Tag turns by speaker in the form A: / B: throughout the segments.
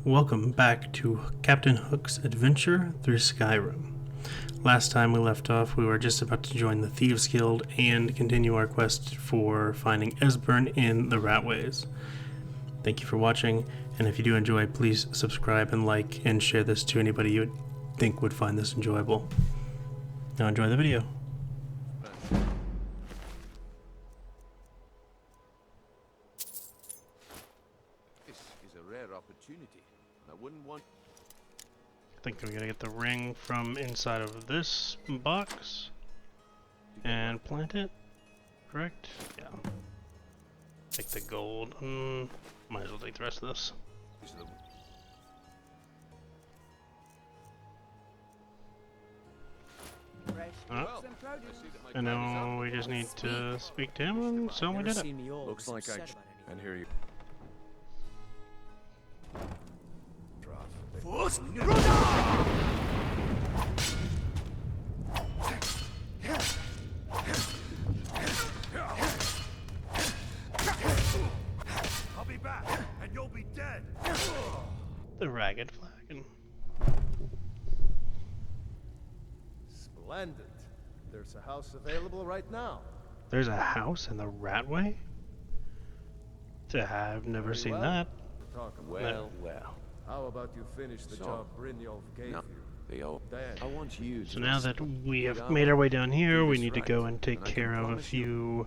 A: Welcome back to Captain Hook's adventure through Skyrim. Last time we left off, we were just about to join the Thieves Guild and continue our quest for finding Esbern in the Ratways. Thank you for watching, and if you do enjoy, please subscribe and like and share this to anybody you would think would find this enjoyable. Now enjoy the video.
B: Opportunity. I wouldn't want.
A: I think we gotta get the ring from inside of this box and plant it, correct? Yeah. Take the gold. Might as well take the rest of this. Oh. And now we just need to speak to him, and so we did it.
B: Looks like and here you. I'll be back, and you'll be dead.
A: The ragged flagon.
C: Splendid. There's a house available right now.
A: There's a house in the Ratway? I've never seen that.
B: Well.
C: How about you finish the job Brynjolf gave you?
B: I want you to.
A: So now that we have made our way down here, we need to go and take care of a few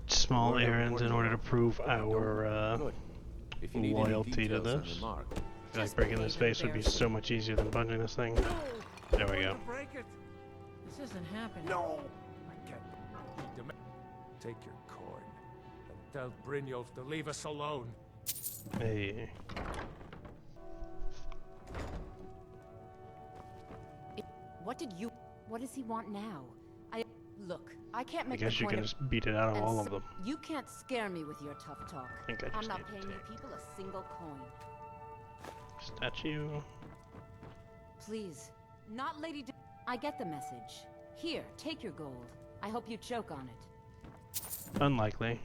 A: small errands in order to prove our loyalty to this. I feel like breaking this face would be so much easier than punching this thing. There we go.
D: This isn't happening.
C: No! I can't. Take your coin and tell Brynjolf to leave us alone.
A: Hey.
D: What does he want now? Look, I can't make
A: I guess you can just beat it out of all of them.
D: You can't scare me with your tough talk.
A: I think I just
D: I'm not
A: need
D: paying
A: to
D: you people a single coin.
A: Statue.
D: Please. Not Lady I get the message. Here, take your gold. I hope you choke on it.
A: Unlikely.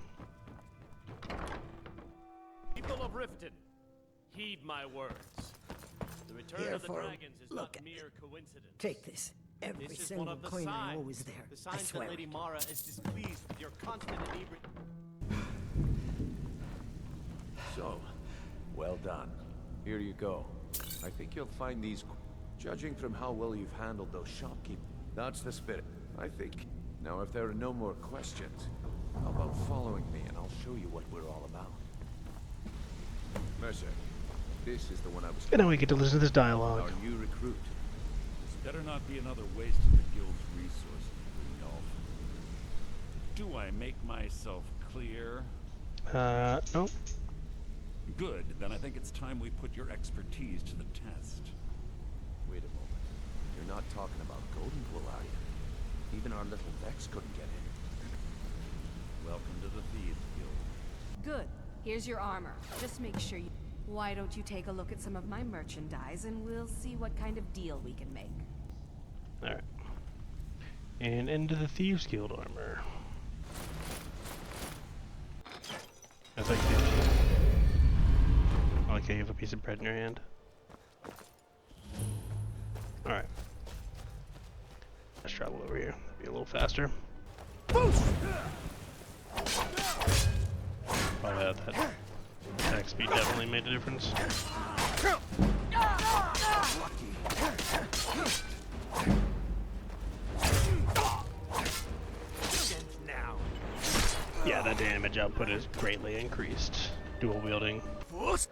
E: People of Riften, heed my words. The return of the dragons is not mere coincidence.
F: Take this. Every
E: This is
F: single
E: one of the
F: coin I
E: signs.
F: owe is there.
E: The
F: I
E: signs
F: swear
E: that Lady
F: it.
E: Mara is displeased with your constant inebriation.
B: So, well done. Here you go. I think you'll find these. Judging from how well you've handled those shopkeepers, that's the spirit. I think. Now, if there are no more questions, how about following me and I'll show you what we're all about. Mercer, this is the one I was.
A: And now we get to listen to this dialogue.
B: Our new recruit.
G: This better not be another waste of the guild's resources, Brynjolf. Do I make myself clear?
A: No.
G: Good, then I think it's time we put your expertise to the test.
B: Wait a moment. You're not talking about Goldenpool, are you? Even our little Vex couldn't get in.
G: Welcome to the Thieves Guild.
H: Good. Here's your armor. Just make sure you... Why don't you take a look at some of my merchandise and we'll see what kind of deal we can make.
A: Alright. And into the Thieves Guild armor. That's like I like how you have a piece of bread in your hand. Alright. Let's travel over here. Be a little faster. Oh yeah, that attack speed definitely made a difference. Yeah, the damage output is greatly increased. Dual wielding. Alright.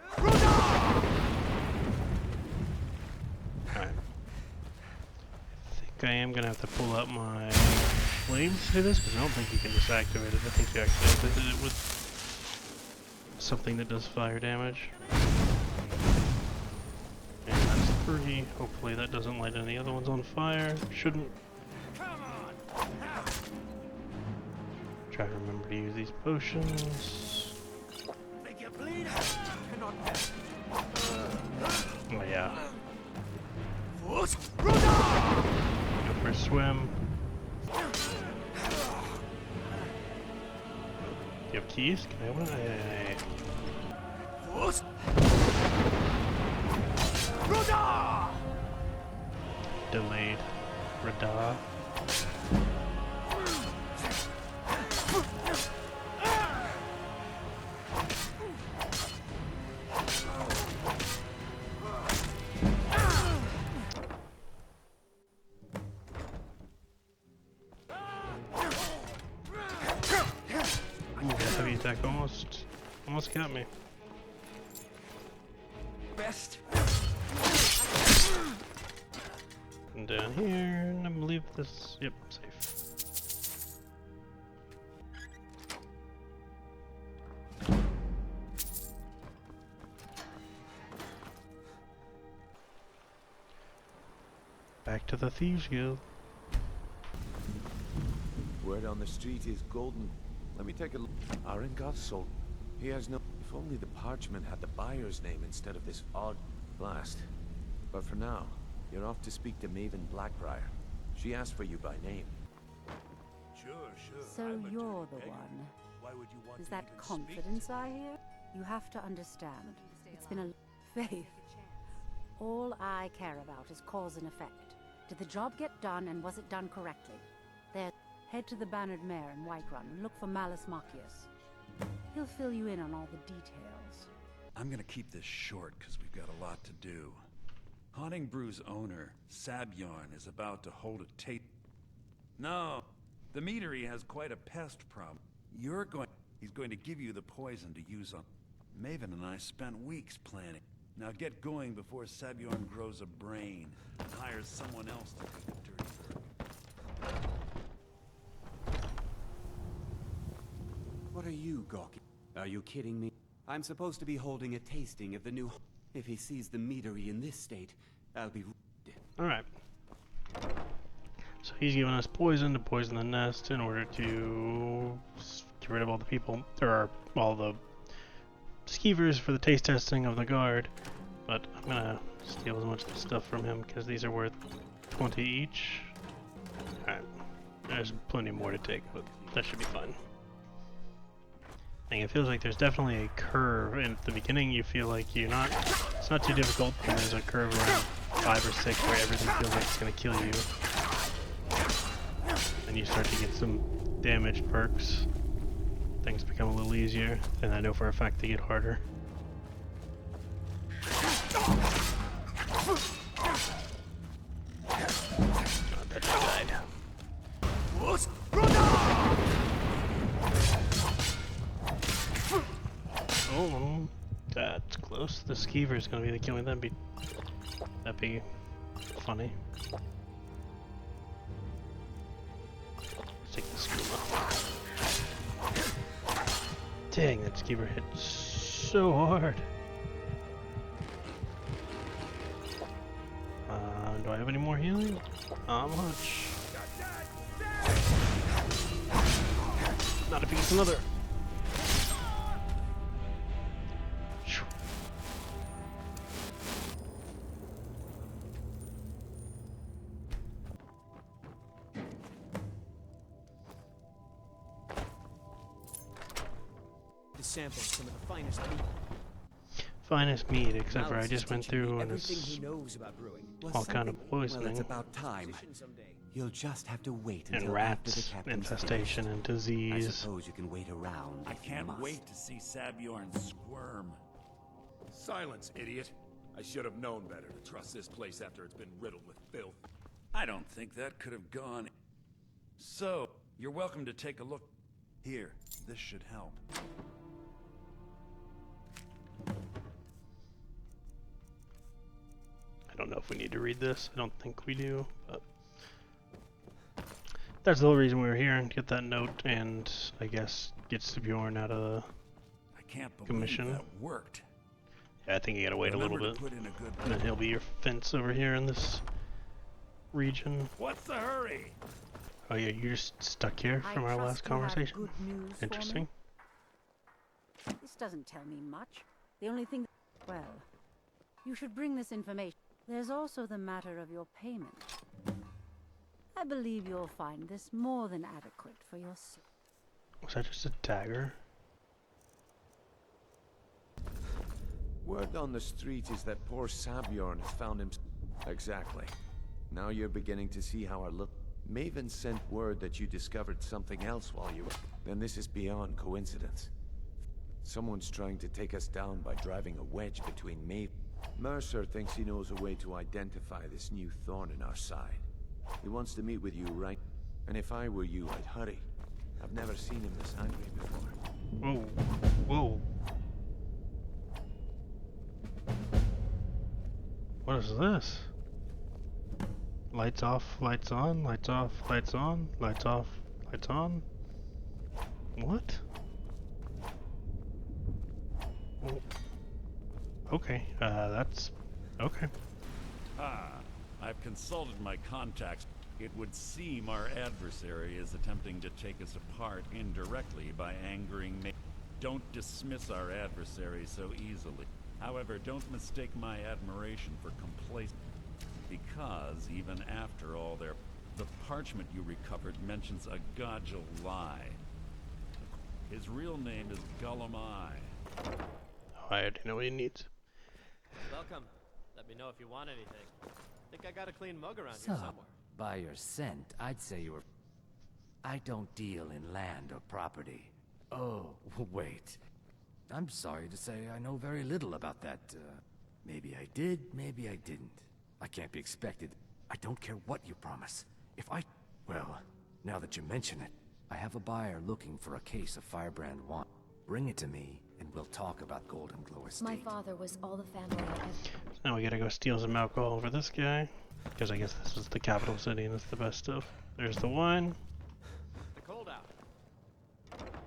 A: I am gonna have to pull out my flames to do this because I don't think you can just activate it. I think you actually activated it with something that does fire damage. And that's 3. Hopefully that doesn't light any other ones on fire. Shouldn't. Try to remember to use these potions. Oh yeah. Go for a swim. Do you have keys? Can I have one? delayed radar. Ooh, that heavy attack almost got me.
F: Best.
A: And down here, and I believe this. Yep, safe. Back to the Thieves Guild.
B: Word on the street is golden. Let me take a look. Arengoth sold. He has no. If only the parchment had the buyer's name instead of this odd blast. But for now, you're off to speak to Maven Blackbriar. She asked for you by name.
C: Sure.
I: So
C: I'm a
I: you're
C: dirty
I: the
C: beggar.
I: one.
C: Why would you want
I: Is
C: to
I: that
C: even
I: confidence I hear? You have to understand. It's been a faith. All I care about is cause and effect. Did the job get done, and was it done correctly? There, head to the Bannered Mare in Whiterun and look for Malus Machius. He'll fill you in on all the details.
G: I'm gonna keep this short because we've got a lot to do. Haunting Brew's owner, Sabjorn, is about to hold a tape. No, the meadery has quite a pest problem. He's going to give you the poison to use on. Maven and I spent weeks planning. Now get going before Sabjorn grows a brain and hires someone else to do the dirty work.
F: What are you gawking? Are you kidding me? I'm supposed to be holding a tasting of the new. If he sees the meadery in this state, I'll be.
A: Alright. So he's giving us poison to poison the nest in order to get rid of all the people, or all the skeevers for the taste testing of the guard. But I'm gonna steal as much of the stuff from him because these are worth 20 each. Alright. There's plenty more to take, but that should be fun. And it feels like there's definitely a curve, and at the beginning you feel like it's not too difficult, and there's a curve around 5 or 6 where everything feels like it's gonna kill you. And you start to get some damage perks. Things become a little easier, and I know for a fact they get harder. Oh, that died. Oh, that's close. The skeever is gonna be the killing. That'd be funny. Let's take the skooma. Dang, that skeever hit so hard. Do I have any more healing? Not much. Not if he gets another.
E: Sample some of the finest meat.
A: Finest meat, except for I just went through and
E: everything
A: it's
E: he knows about brewing.
A: all kind of poisoning.
F: Well, it's about time. You'll just have to wait
A: And
F: until after the
A: rats,
F: captain's
A: infestation, and
F: finished. I
A: disease.
F: suppose you can wait around.
G: I
F: if you
G: can't
F: must.
G: wait to see Sabjorn squirm.
C: Silence, idiot. I should have known better to trust this place after it's been riddled with filth.
G: I don't think that could have gone. So, you're welcome to take a look. Here, this should help.
A: I don't know if we need to read this. I don't think we do, but that's the whole reason we were here, and get that note, and I guess get Sabjorn out of the.
G: I can't believe
A: Commission.
G: that worked.
A: Yeah, I think you gotta wait a little
G: Remember
A: bit,
G: to put in a good
A: and then he'll be your fence over here in this region.
G: What's the hurry?
A: Oh yeah, you're just stuck here from our last conversation.
I: Good news for me.
A: Interesting.
I: This doesn't tell me much. The only thing. Well, you should bring this information. There's also the matter of your payment. I believe you'll find this more than adequate for your.
A: Was that just a dagger?
B: Word on the street is that poor Sabjorn has found him. Exactly. Now you're beginning to see how our look. Maven sent word that you discovered something else while you were. Then this is beyond coincidence. Someone's trying to take us down by driving a wedge between Maven. Mercer thinks he knows a way to identify this new thorn in our side. He wants to meet with you, right? And if I were you, I'd hurry. I've never seen him this angry before.
A: Whoa. Whoa. What is this? Lights off, lights on, lights off, lights on, lights off, lights on. What? Oh. Okay, that's okay.
G: I've consulted my contacts. It would seem our adversary is attempting to take us apart indirectly by angering me. Don't dismiss our adversary so easily. However, don't mistake my admiration for complacency. Because even after all the parchment you recovered mentions a Godjal lie. His real name is Gullumai.
A: Oh, I already know what he needs.
E: Welcome. Let me know if you want anything. Think I got a clean mug around
J: So,
E: here somewhere.
J: by your scent, I'd say you were... I don't deal in land or property. Oh, wait. I'm sorry to say I know very little about that. Maybe I did, maybe I didn't. I can't be expected. I don't care what you promise. If I... Well, now that you mention it, I have a buyer looking for a case of Firebrand wine. Bring it to me, and we'll talk about Golden Glow Estate.
K: My father was all the family I ever...
A: So now we gotta go steal some alcohol for this guy. Because I guess this is the capital city and it's the best stuff. There's the wine.
E: The cold out.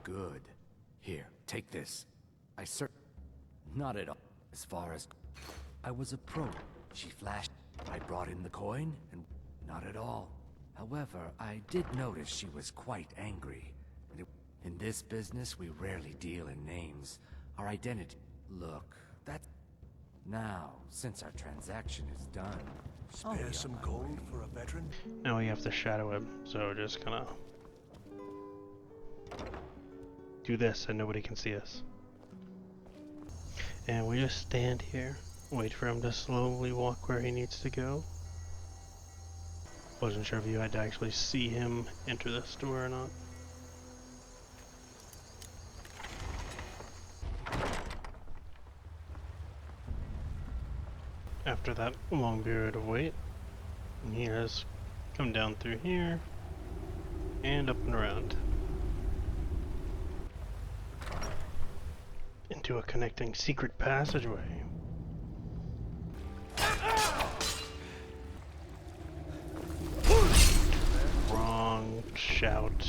J: Good. Here, take this. Not at all. As far as... I was approached. She flashed. I brought in the coin, and not at all. However, I did notice she was quite angry. In this business, we rarely deal in names. Our identity... Look, that's... Now, since our transaction is done...
C: Spare some gold for a veteran?
A: Now we have to shadow him, so just gonna... do this and nobody can see us. And we just stand here, wait for him to slowly walk where he needs to go. Wasn't sure if you had to actually see him enter this door or not. After that long period of wait, he has come down through here and up and around into a connecting secret passageway. Wrong shout.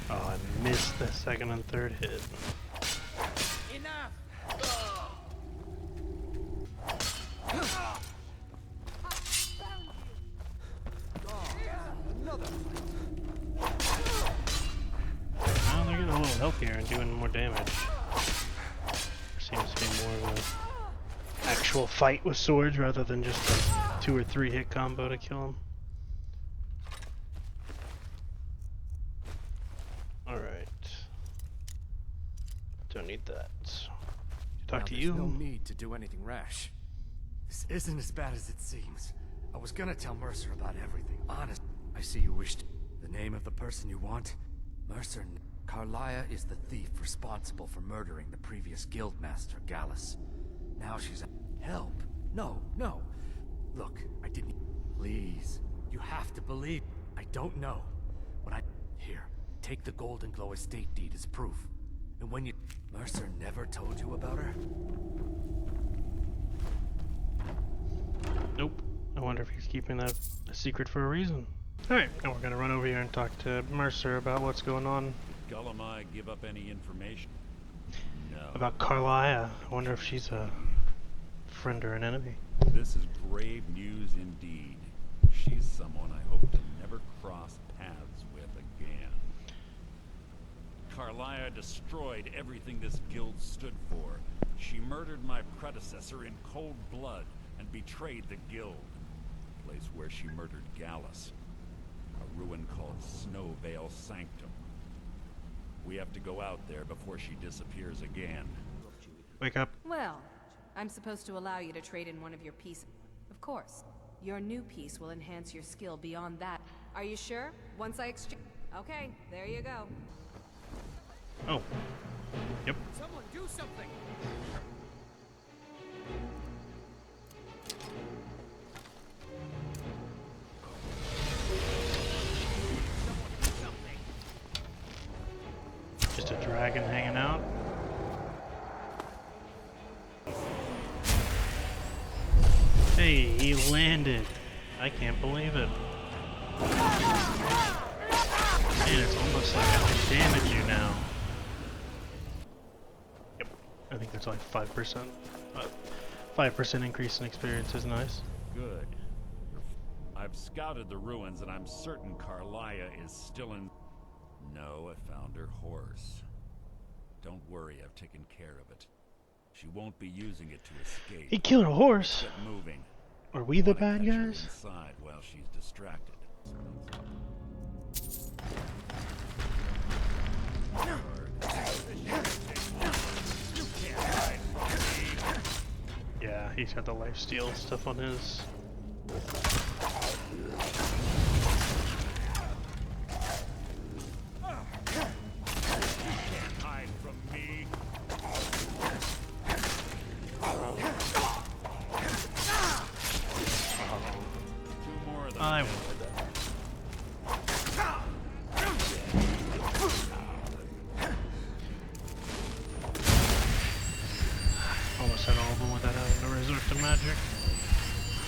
A: Oh, I missed the second and third hit. Well, they're getting a little healthier and doing more damage. There seems to be more of an actual fight with swords rather than just a 2 or 3 hit combo to kill him. Alright. Don't need that. Talk to you.
J: There's no need to do anything rash. This isn't as bad as it seems. I was gonna tell Mercer about everything. Honest. I see you wished. The name of the person you want? Mercer. Carlia is the thief responsible for murdering the previous guildmaster, Gallus. Now she's... Help. No, no. Look, I didn't... Please. You have to believe. I don't know. When I... Here. Take the Golden Glow estate deed as proof. And when you... Mercer never told you about her?
A: Nope. I wonder if he's keeping that a secret for a reason. Alright, now we're gonna run over here and talk to Mercer about what's going on.
G: Did Gullumai give up any information? No.
A: About Carlia. I wonder if she's a friend or an enemy.
G: This is grave news indeed. She's someone I hope to never cross paths with again. Carlia destroyed everything this guild stood for. She murdered my predecessor in cold blood and betrayed the guild. The place where she murdered Gallus. a ruin called Snowvale Sanctum. We have to go out there before she disappears again.
A: Wake up.
H: Well, I'm supposed to allow you to trade in one of your pieces. Of course. Your new piece will enhance your skill beyond that. Are you sure? Once I exchange... Okay, there you go.
A: Oh. Yep.
C: Someone do something!
A: Just a dragon hanging out. Hey, he landed. I can't believe it. Man, it's almost like I can damage you now. Yep, I think that's like 5%. 5% increase in experience is nice.
G: Good. I've scouted the ruins and I'm certain Carlia is still in... No, I found her horse. Don't worry, I've taken care of it. She won't be using it to escape.
A: He killed a horse.
G: Get moving.
A: Are we the bad guys?
G: Inside while she's distracted.
A: Yeah, he's got the lifesteal stuff on his. I went with that. Almost had all of them without having to resort to magic.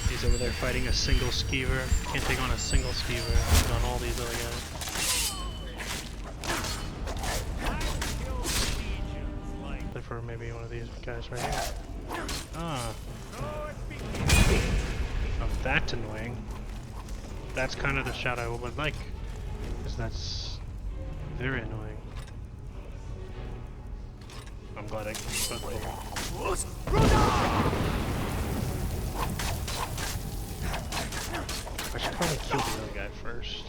A: He's over there fighting a single skeever. Can't take on a single skeever. Take on all these other guys. Except for maybe one of these guys right here. Ah. Oh, that's annoying. That's kind of the shot I would like, because that's very annoying. I'm glad I got over. I should probably kill the other guy first.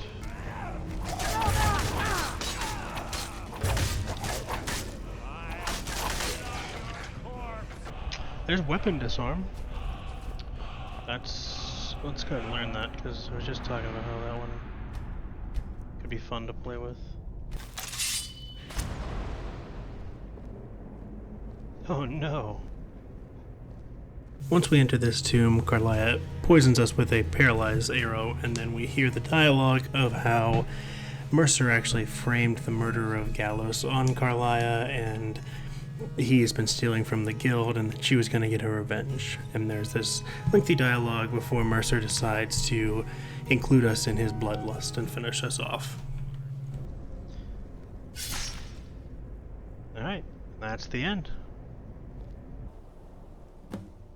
A: There's weapon disarm. Let's go ahead and learn that, because I was just talking about how that one could be fun to play with. Oh no. Once we enter this tomb, Carlia poisons us with a paralyzed arrow, and then we hear the dialogue of how Mercer actually framed the murder of Gallows on Carlia, and he's been stealing from the guild and that she was going to get her revenge. And there's this lengthy dialogue before Mercer decides to include us in his bloodlust and finish us off. Alright, that's the end.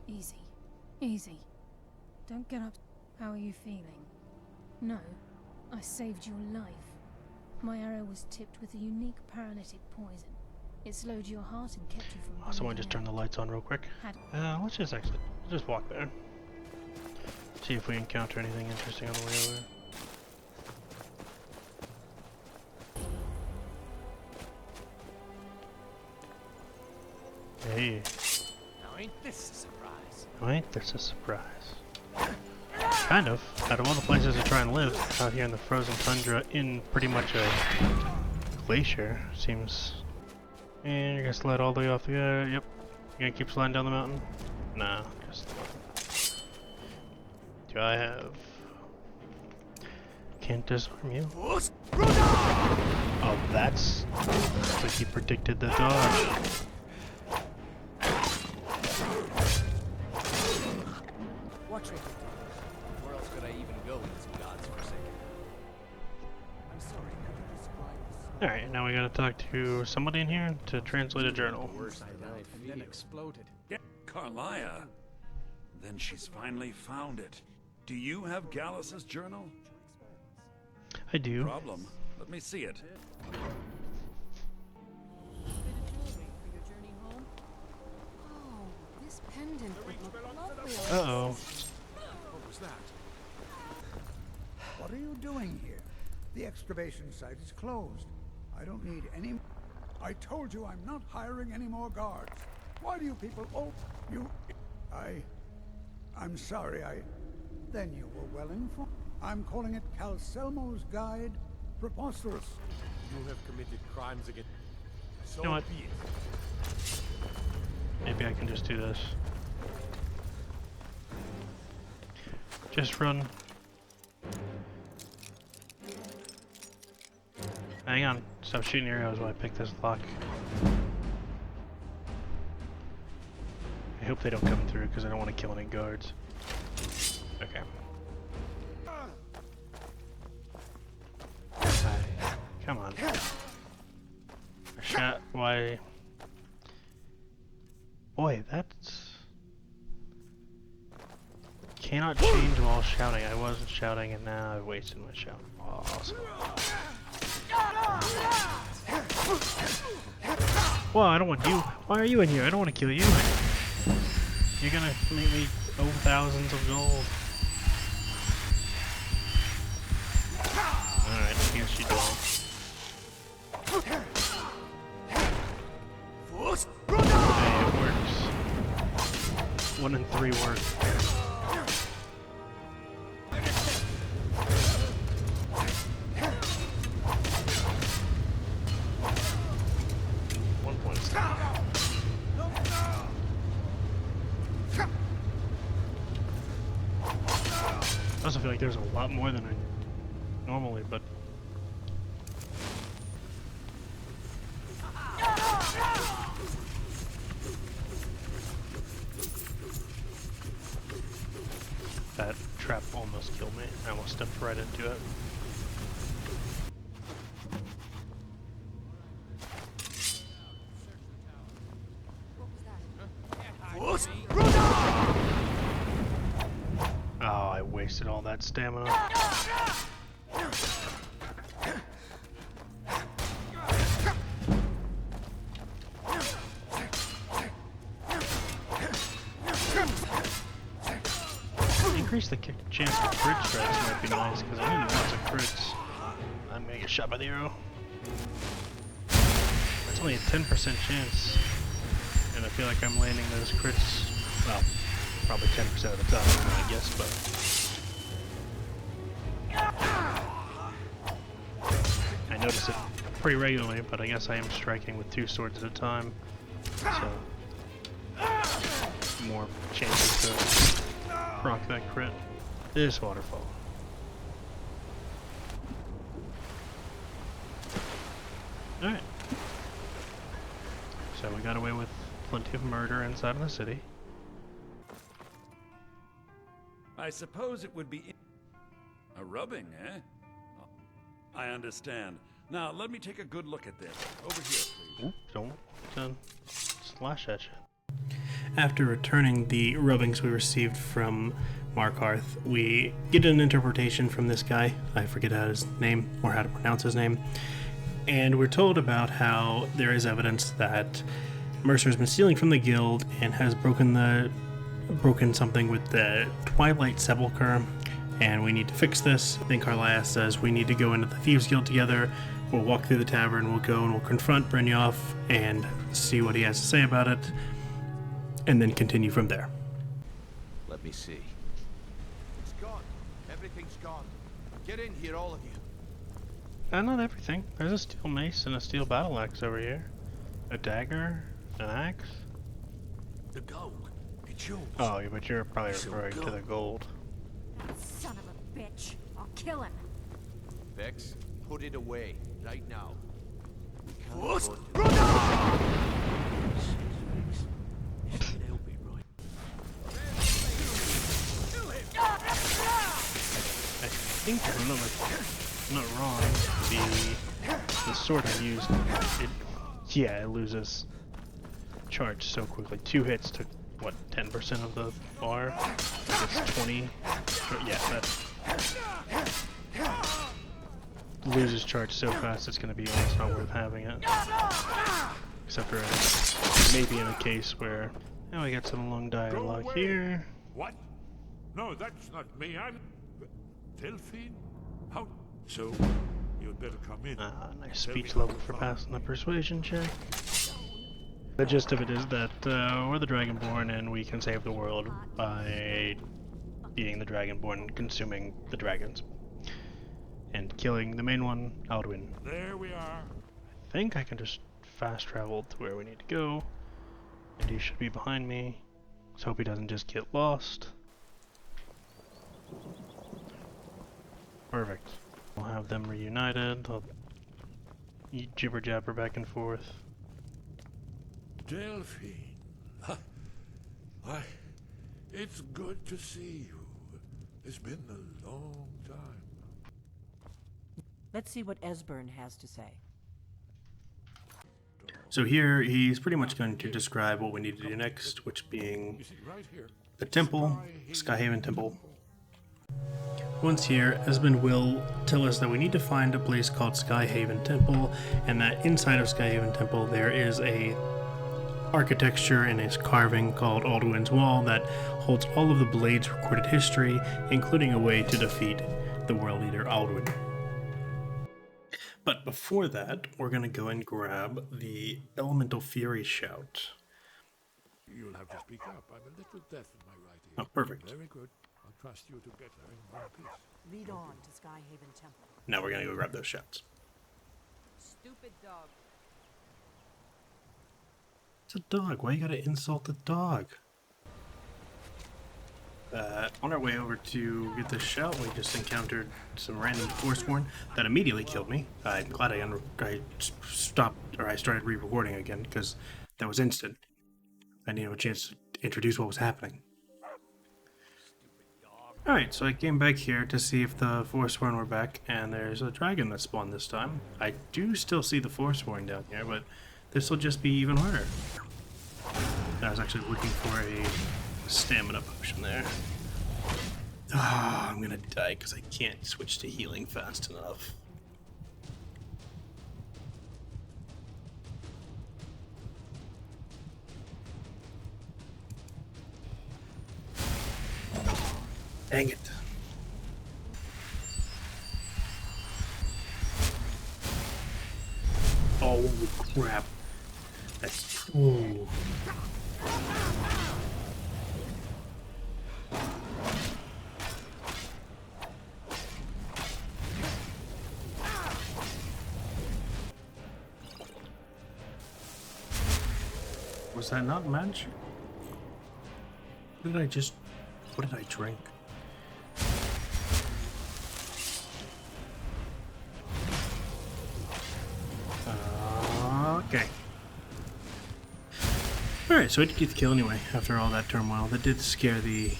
K: Easy. Easy. Don't get up. How are you feeling? No, I saved your life. My arrow was tipped with a unique paralytic poison. It slowed your heart and kept you from...
A: Someone just turn the lights on real quick. Let's just walk there. See if we encounter anything interesting on the way over. Hey.
C: Now ain't this a surprise?
A: Ain't this a surprise? Kind of. Out of all the places to try and live, out here in the frozen tundra in pretty much a glacier, seems... And you're gonna slide all the way off the... yep. You're gonna keep sliding down the mountain? Nah, just... Do I have... Can't disarm you? Oh, that's... like he predicted the dodge.
E: Watch it. Where else could I even go in this God's forsaken? I'm sorry, could you describe this?
A: Alright, now we gotta talk to somebody in here to translate a journal.
C: And then exploded.
G: Yeah, Carlia. Then she's finally found it. Do you have Gallus's journal?
A: I do.
G: Problem. Let me see it.
H: Oh, this pendant would look lovely.
A: Uh-oh.
C: What was that?
L: What are you doing here? The excavation site is closed. I don't need any... I told you I'm not hiring any more guards. Why do you people... Oh, you... I'm sorry, Then you were well informed. I'm calling it Calcelmo's Guide. Preposterous.
C: You have committed crimes against... So
A: You know what?
C: be it.
A: Maybe I can just do this. Just run. Hang on. Stop shooting arrows while I pick this lock. I hope they don't come through because I don't want to kill any guards. Okay. Alright. Come on. I shot. Why? Boy, that's... Cannot change while shouting. I wasn't shouting and now I wasted my shout. Awesome. Well, I don't want you. Why are you in here? I don't want to kill you. You're gonna make me owe thousands of gold. Alright, I guess you don't. Hey, it works. 1 in 3 work. I also feel like there's a lot more than I normally, but... That trap almost killed me. I almost stepped right into it. Oh, I wasted all that stamina. Increase the chance of crit strikes might be nice, because I need lots of crits. I'm gonna get shot by the arrow. That's only a 10% chance, and I feel like I'm landing those crits, well, probably 10% of the time, I guess, but... I notice it pretty regularly, but I guess I am striking with 2 swords at a time, so... more chances to proc that crit. This waterfall. Alright. So we got away with plenty of murder inside of the city.
G: I suppose it would be a rubbing, eh? I understand. Now, let me take a good look at this. Over here, please.
A: Oop, don't slash at you. After returning the rubbings we received from Markarth, we get an interpretation from this guy. I forget how his name, or how to pronounce his name. And we're told about how there is evidence that Mercer's been stealing from the guild and has broken something with the Twilight Sepulchre, and we need to fix this. Then Carlia says we need to go into the Thieves Guild together. We'll walk through the tavern, we'll go and we'll confront Brynjolf and see what he has to say about it, and then continue from there.
B: Let me see. It's gone. Everything's gone. Get in here, all of you.
A: Not everything. There's a steel mace and a steel battle axe over here. A dagger, an axe.
C: The gold. It's yours.
A: Oh, yeah, but you're probably referring to the gold.
I: That son of a bitch. I'll kill him.
B: Vex, put it away, right now. I think I'm not wrong. The sword I used, it loses charge so quickly. 2 hits took what, 10% of the bar? It's 20. Yeah, that loses charge so fast it's going to be almost not worth having it. Except for maybe in a case where, oh, we got some long dialogue here.
C: What? No, that's not me. I'm... Delphine? How so? You'd better come in.
A: Nice speech level for passing the persuasion check. The gist of it is that we're the Dragonborn and we can save the world by being the Dragonborn and consuming the dragons. And killing the main one, Alduin.
C: There we are.
A: I think I can just fast travel to where we need to go. And he should be behind me. Let's hope he doesn't just get lost. Perfect. We'll have them reunited. They'll jibber jabber back and forth.
C: Delphine. Why, it's good to see you. It's been a long time.
M: Let's see what Esbern has to say.
A: So here, he's pretty much going to describe what we need to do next, which being the temple, Skyhaven Temple. Once here, Esbern will tell us that we need to find a place called Skyhaven Temple, and that inside of Skyhaven Temple there is a architecture and a carving called Alduin's Wall that holds all of the Blade's recorded history, including a way to defeat the world leader Alduin. But before that, we're going to go and grab the Elemental Fury Shout.
C: You'll have to speak up. I'm a little deaf in my right ear.
A: Oh, perfect.
C: Very good. I'll trust you to get her in one piece.
M: Lead on to Skyhaven Temple.
A: Now we're going to go grab those shouts.
M: Stupid dog.
A: It's a dog. Why you gotta insult the dog? On our way over to get this shout, we just encountered some random Forsworn that immediately killed me. I'm glad I stopped, or I started re-recording again, because that was instant. I didn't have a chance to introduce what was happening. Alright, so I came back here to see if the Forsworn were back, and there's a dragon that spawned this time. I do still see the Forsworn down here, but this will just be even harder. I was actually looking for a stamina potion there. Ah, I'm gonna die because I can't switch to healing fast enough. Dang it. Oh crap. That's... Ooh. Was that not magic? What did I drink? Okay. Alright, so I did get the kill anyway, after all that turmoil. That did scare the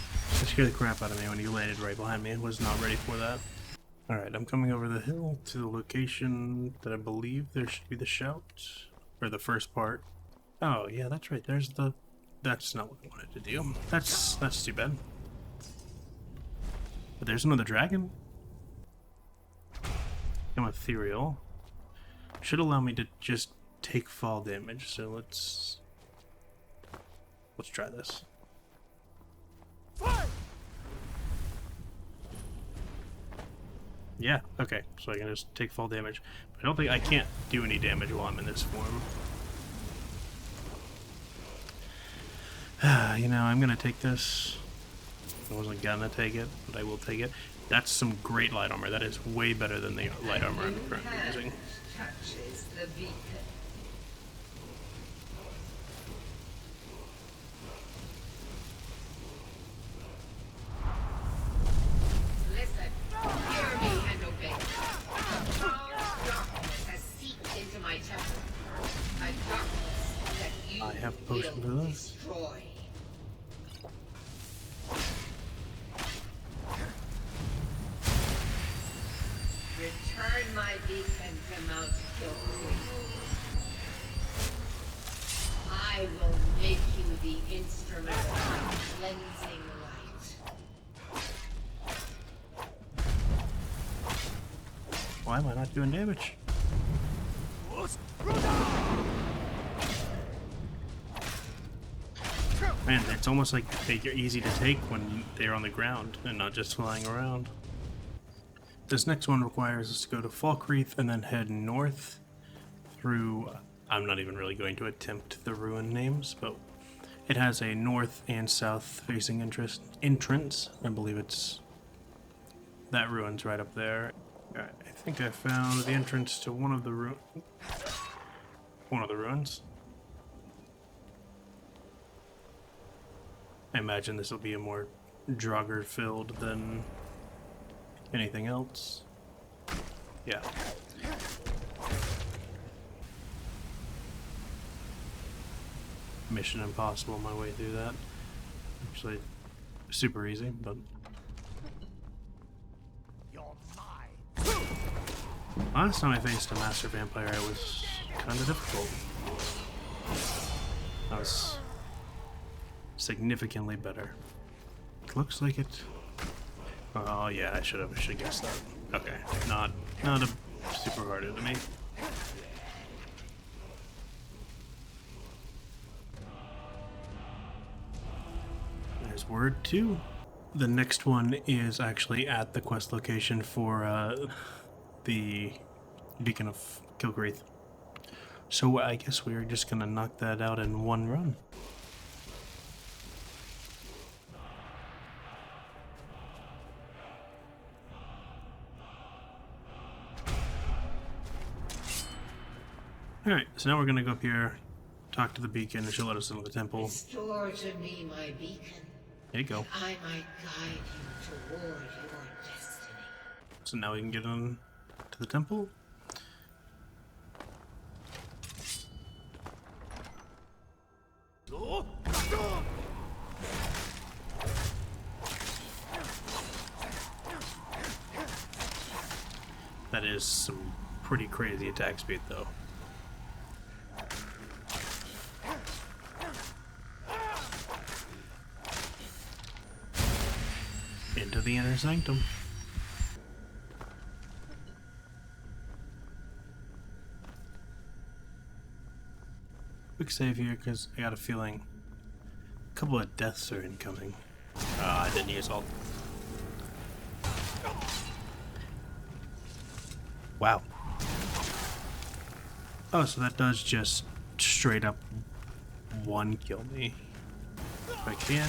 A: crap out of me when he landed right behind me. I was not ready for that. Alright, I'm coming over the hill to the location that I believe there should be the shout. Or the first part. Oh, yeah, that's right. There's the... That's not what I wanted to do. That's too bad. But there's another dragon. I'm ethereal. Should allow me to just take fall damage, so let's try this. Yeah, okay, so I can just take fall damage. But I don't think I can't do any damage while I'm in this form. You know, I'm gonna take this. I wasn't gonna take it, but I will take it. That's some great light armor. That is way better than the light armor I'm currently using.
N: Touches the beacon. Listen, hear me and obey. A foul darkness has seeped into my temple. A darkness that you
A: I have potion for
N: will
A: this.
N: destroy. Return my beacon to Mount Kilroy. I will make you the instrument of my cleansing light.
A: Why am I not doing damage? Man, it's almost like they're easy to take when they're on the ground and not just flying around. This next one requires us to go to Falkreath and then head north through... I'm not even really going to attempt the ruin names, but it has a north and south facing entrance. I believe it's... that ruin's right up there. I think I found the entrance to one of the ruins. I imagine this will be a more Draugr filled than anything else. Yeah. Mission impossible my way through that. Actually, super easy, but... Last time I faced a master vampire, it was kind of difficult. That was significantly better. Looks like it. Oh yeah, I should have guessed that. Okay, not a super hard enemy. There's word 2. The next one is actually at the quest location for the Beacon of Kilgreath. So I guess we're just gonna knock that out in one run. Alright, so now we're gonna go up here, talk to the beacon, and she'll let us into the temple.
N: Restore to me my beacon.
A: There you go.
N: That I might guide you toward your destiny.
A: So now we can get on to the temple. That is some pretty crazy attack speed, though. Into the inner sanctum. Quick save here, because I got a feeling a couple of deaths are incoming. I didn't use all. Wow. Oh, so that does just straight up one kill me. If I can.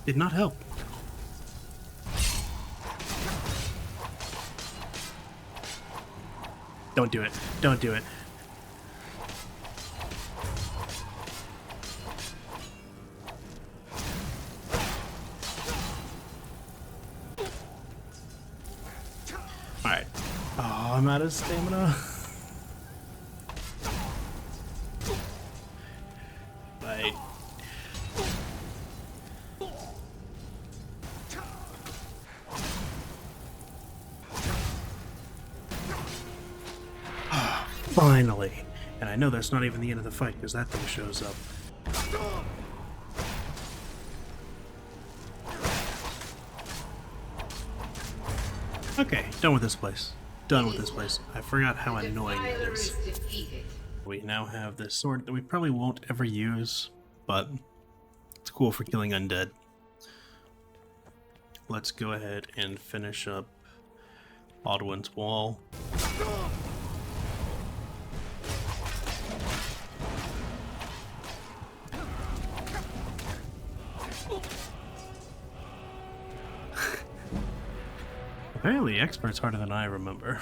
A: Did not help. Don't do it. Don't do it. Alright. Oh, I'm out of stamina. Right. Finally! And I know that's not even the end of the fight because that thing shows up. Okay, done with this place. Done with this place. I forgot how annoying it is. We now have this sword that we probably won't ever use, but it's cool for killing undead. Let's go ahead and finish up Alduin's Wall. Apparently, Expert's harder than I remember.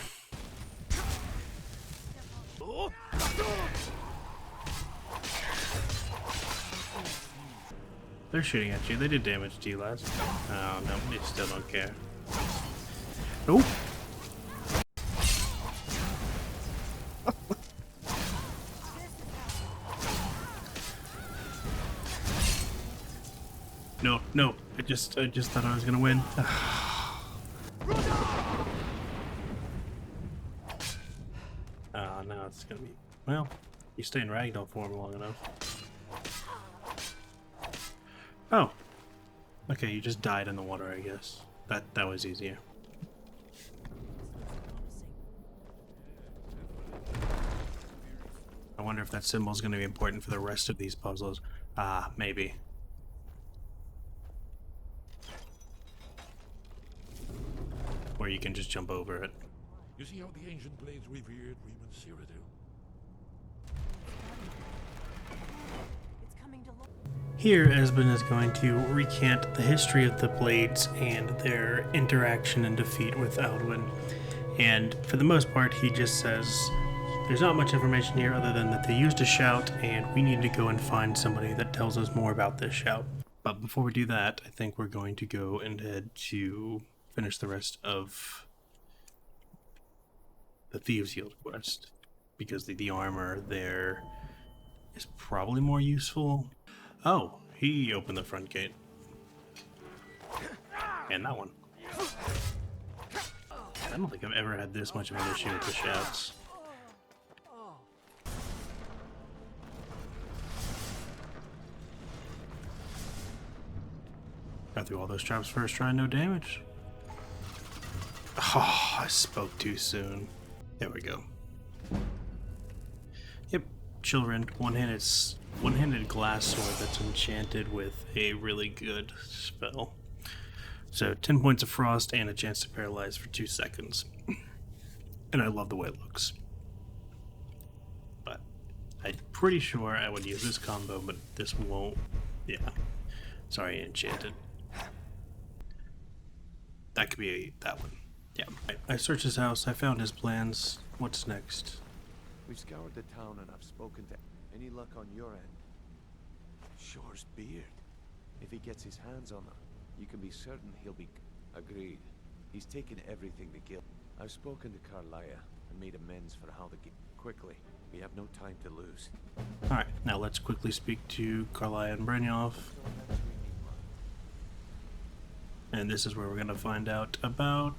A: They're shooting at you. They did damage to you last. Oh no, they still don't care. Oh! No, no. I just thought I was gonna win. Now it's gonna be, well, you stay in ragdoll form long enough. Oh, okay, you just died in the water, I guess. That was easier. I wonder if that symbol is going to be important for the rest of these puzzles. Ah, maybe. Or you can just jump over it.
C: You see how the ancient blades revered Reman Cyrodiil?
A: Here, Esben is going to recant the history of the blades and their interaction and defeat with Alduin. And for the most part, he just says there's not much information here other than that they used a shout, and we need to go and find somebody that tells us more about this shout. But before we do that, I think we're going to go and head to finish the rest of the Thieves Guild quest, because the armor there is probably more useful. Oh, he opened the front gate. And that one. I don't think I've ever had this much of an issue with the shouts. Got through all those traps first try, no damage. Oh, I spoke too soon. There we go. Yep, children, one-handed glass sword that's enchanted with a really good spell. So 10 points of frost and a chance to paralyze for 2 seconds. And I love the way it looks. But I'm pretty sure I would use this combo, but this won't. Yeah. Sorry, enchanted. That could be that one. Yeah. I searched his house, I found his plans. What's next?
B: We've scoured the town and I've spoken to... Any luck on your end? Shore's beard. If he gets his hands on them, you can be certain he'll be... Agreed. He's taken everything the guild... I've spoken to Carlia and made amends for how the guild... Quickly. We have no time to lose.
A: Alright, now let's quickly speak to Carlia and Brynjolf. And this is where we're going to find out about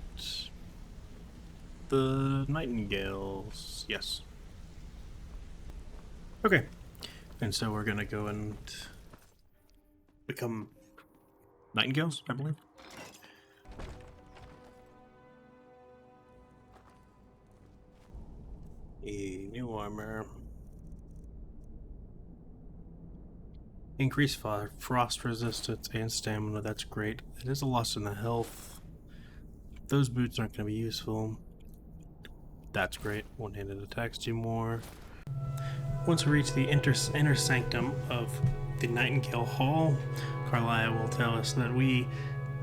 A: the Nightingales. Yes. Okay. And so we're going to go and become Nightingales, I believe. A new armor. Increased frost resistance and stamina, that's great. It is a loss in the health. Those boots aren't going to be useful. That's great. One-handed attacks do more. Once we reach the inner sanctum of the Nightingale Hall, Carlia will tell us that we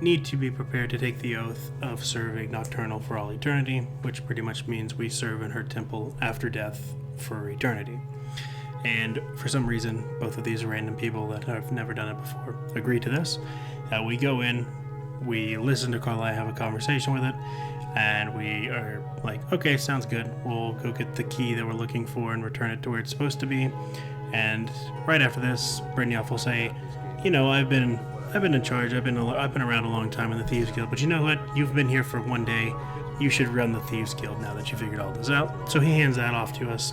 A: need to be prepared to take the oath of serving Nocturnal for all eternity, which pretty much means we serve in her temple after death for eternity. And for some reason, both of these random people that have never done it before agree to this. We go in, we listen to Carlia have a conversation with it, and we are like, okay, sounds good. We'll go get the key that we're looking for and return it to where it's supposed to be. And right after this, Brynjolf will say, you know, I've been in charge. I've been around a long time in the Thieves Guild, but you know what? You've been here for one day. You should run the Thieves Guild now that you figured all this out. So he hands that off to us.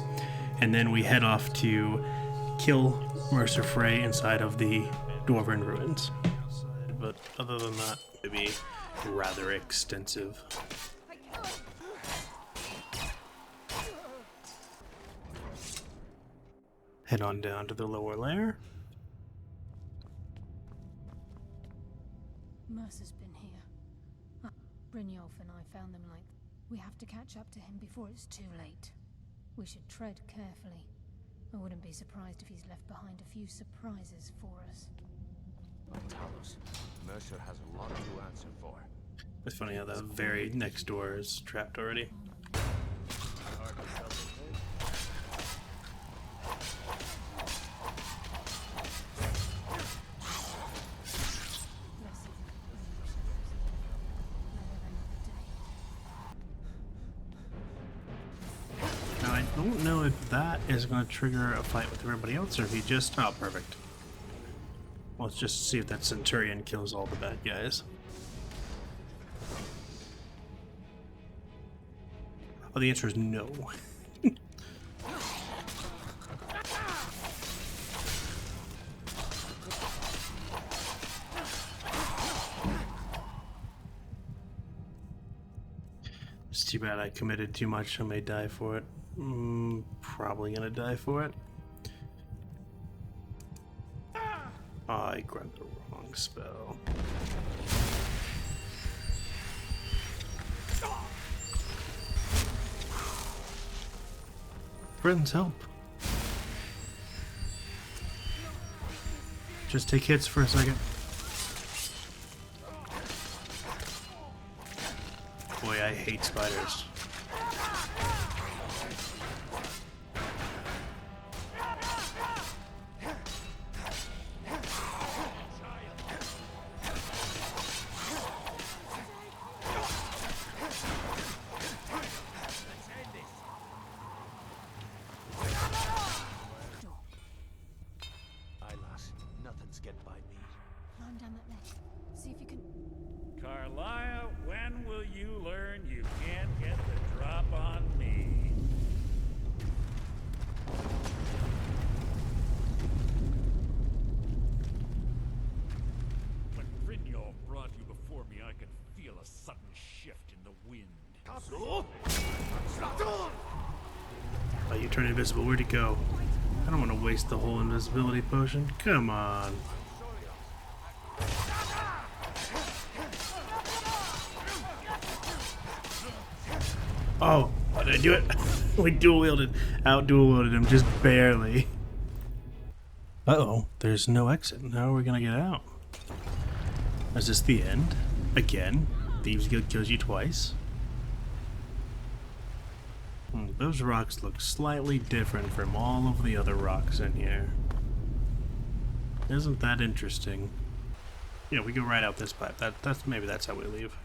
A: And then we head off to kill Mercer Frey inside of the Dwarven Ruins. But other than that, it'd be rather extensive. Head on down to the lower layer.
K: Mercer's been here. Brynjolf and I found them like... We have to catch up to him before it's too late. We should tread carefully. I wouldn't be surprised if he's left behind a few surprises for us.
B: Talos, Mercer has a lot to answer for.
A: It's funny how the very next door is trapped already. I don't know if that is going to trigger a fight with everybody else, or if he just... Oh, perfect. Well, let's just see if that Centurion kills all the bad guys. Oh, the answer is no. It's too bad I committed too much. I may die for it. Probably gonna die for it. I grabbed the wrong spell. Friends, help. Just take hits for a second. Boy, I hate spiders.
K: Climb down that ledge. See if you can...
G: Carlisle, when will you learn you can't get the drop on me? When Brynjol brought you before me, I could feel a sudden shift in the wind.
A: Oh, you turn invisible. Where'd it go? I don't want to waste the whole invisibility potion. Come on. Oh, did I do it? We out-dual wielded him, just barely. Uh-oh, there's no exit. How are we gonna get out? Is this the end? Again? Thieves Guild kills you twice? Those rocks look slightly different from all of the other rocks in here. Isn't that interesting? Yeah, we go right out this pipe. Maybe that's how we leave.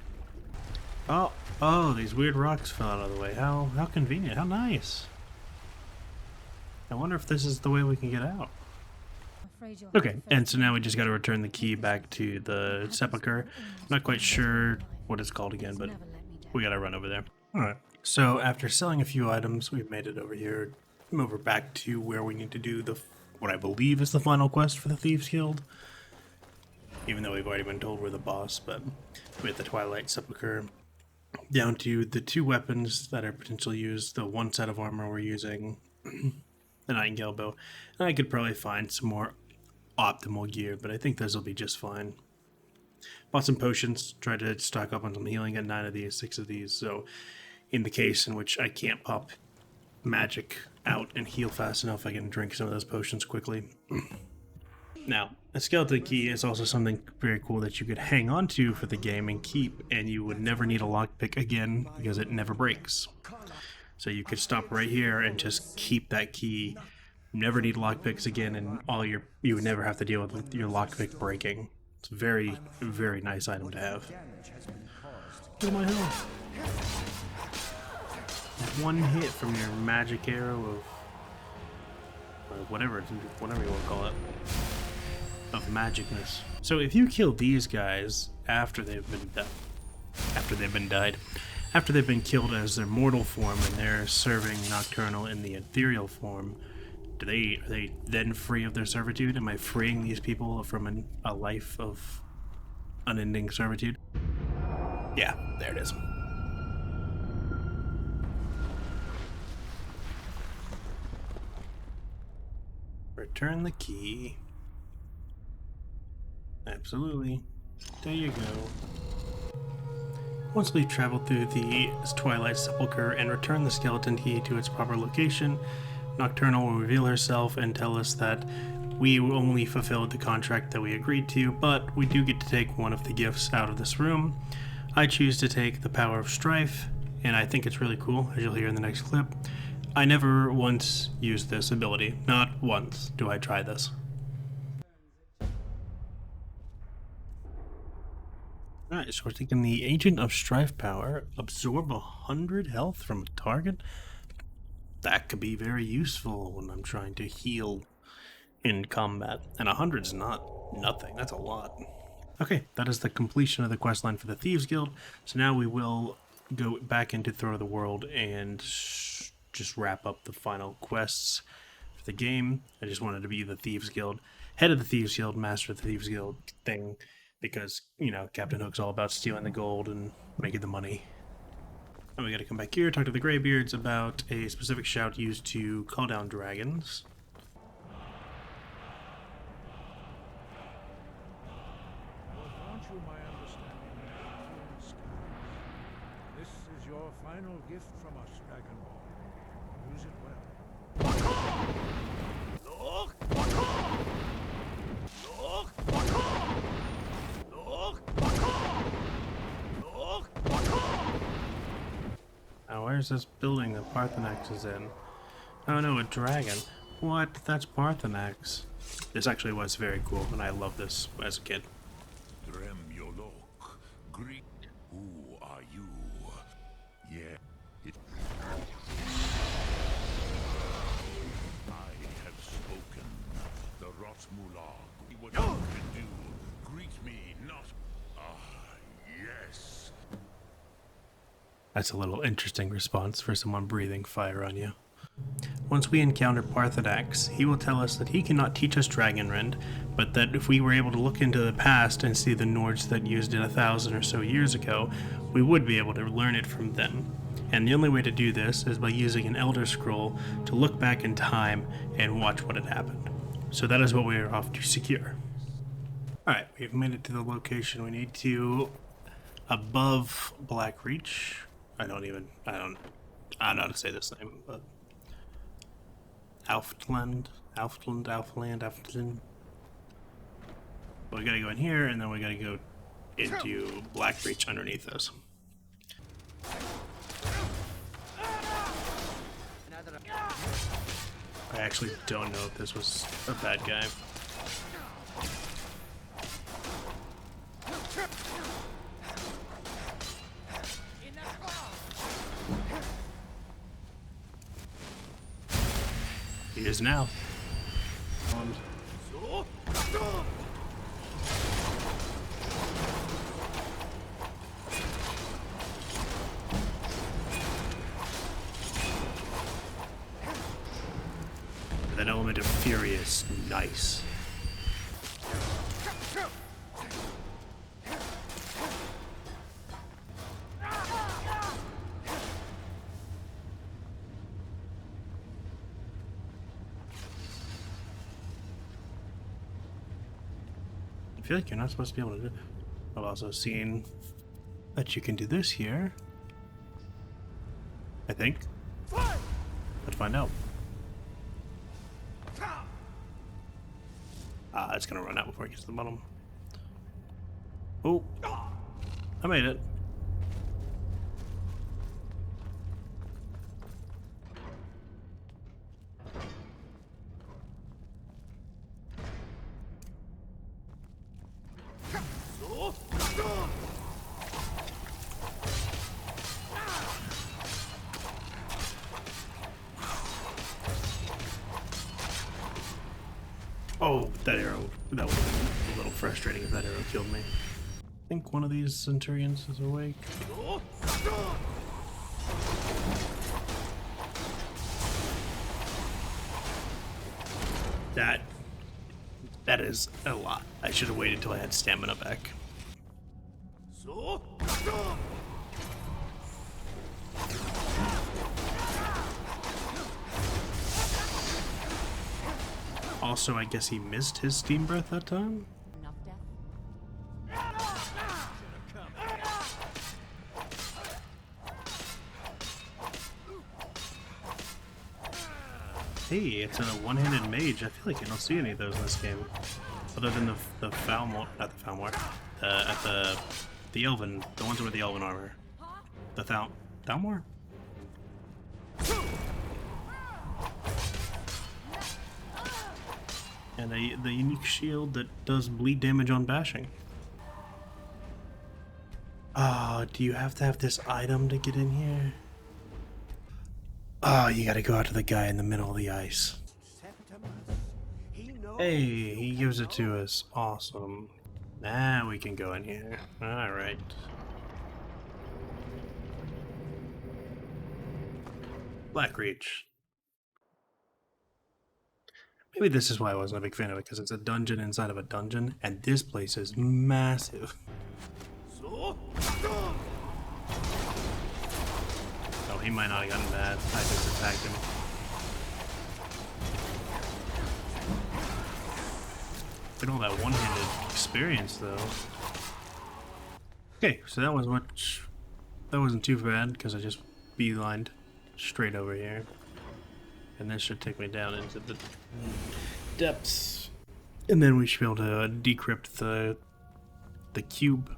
A: Oh, these weird rocks fell out of the way. How convenient. How nice. I wonder if this is the way we can get out. Okay, and so now we just got to return the key back to the sepulcher. Not quite sure what it's called again, but we got to run over there. Alright, so after selling a few items, we've made it over here, over back to where we need to do what I believe is the final quest for the Thieves Guild. Even though we've already been told we're the boss, but we're at the Twilight Sepulcher. Down to the 2 weapons that are potentially used, the 1 set of armor we're using, the Nightingale bow, and I could probably find some more optimal gear, but I think this will be just fine. Bought some potions, tried to stock up on some healing, got 9 of these, 6 of these, so in the case in which I can't pop magic out and heal fast enough, I can drink some of those potions quickly. Now, a skeleton key is also something very cool that you could hang on to for the game and keep, and you would never need a lockpick again because it never breaks. So you could stop right here and just keep that key, never need lockpicks again, and you would never have to deal with your lockpick breaking. It's a very, very nice item to have. Look at my health. 1 hit from your magic arrow of whatever you want to call it. Of magicness. So if you kill these guys after they've been killed as their mortal form and they're serving Nocturnal in the ethereal form, are they then free of their servitude? Am I freeing these people from a life of unending servitude? Yeah, there it is. Return the key. Absolutely. There you go. Once we've traveled through the Twilight Sepulcher and returned the skeleton key to its proper location, Nocturnal will reveal herself and tell us that we only fulfilled the contract that we agreed to, but we do get to take one of the gifts out of this room. I choose to take the Power of Strife, and I think it's really cool, as you'll hear in the next clip. I never once used this ability. Not once do I try this. Alright, so we're taking the Agent of Strife power, absorb 100 health from a target. That could be very useful when I'm trying to heal in combat. And 100's not nothing, that's a lot. Okay, that is the completion of the questline for the Thieves Guild. So now we will go back into Throw of the World and just wrap up the final quests for the game. I just wanted to be the Thieves Guild, head of the Thieves Guild, master of the Thieves Guild thing. Because, you know, Captain Hook's all about stealing the gold and making the money. And we gotta come back here, talk to the Greybeards about a specific shout used to call down dragons.
C: Grant you my understanding and Skyrim. This is your final gift from us, Dragonborn. Use it well.
A: Now, where's this building that Parthenax is in? Oh no, a dragon. What? That's Parthenax. This actually was very cool, and I loved this as a kid.
C: Dremyolok, Greek. Who are you? Yeah, I have spoken. The Rotmulag. What you can do. Greet me, not. Yes.
A: That's a little interesting response for someone breathing fire on you. Once we encounter Parthenax, he will tell us that he cannot teach us Dragonrend, but that if we were able to look into the past and see the Nords that used it 1,000 or so years ago, we would be able to learn it from them. And the only way to do this is by using an Elder Scroll to look back in time and watch what had happened. So that is what we are off to secure. Alright, we've made it to the location we need to, above Blackreach. I don't know how to say this name, but Alftland. We gotta go in here, and then we gotta go into Blackreach underneath us. I actually don't know if this was a bad guy. He is now. That element of furious, nice. I feel like you're not supposed to be able to do. I've also seen that you can do this here. I think. Let's find out. It's gonna run out before it gets to the bottom. Oh, I made it. Oh, that arrow. That would have been a little frustrating if that arrow killed me. I think one of these Centurions is awake. That is a lot. I should have waited till I had stamina back. Also, I guess he missed his steam breath that time?
D: Enough death?
A: Hey, it's a one-handed mage. I feel like I don't see any of those in this game. Other than the Falmor, not the Falmor, the Elven, the ones with the Elven armor. The Thalmor? And the unique shield that does bleed damage on bashing. Oh, do you have to have this item to get in here? Oh, you gotta go out to the guy in the middle of the ice. Hey, he gives it to us. Awesome. Now we can go in here. Alright. Blackreach. Maybe this is why I wasn't a big fan of it, because it's a dungeon inside of a dungeon, and this place is massive. he might not have gotten mad. I just attacked him. Look at all that one-handed experience, though. Okay, so that wasn't too bad, because I just beelined straight over here. And this should take me down into the depths. And then we should be able to decrypt the cube.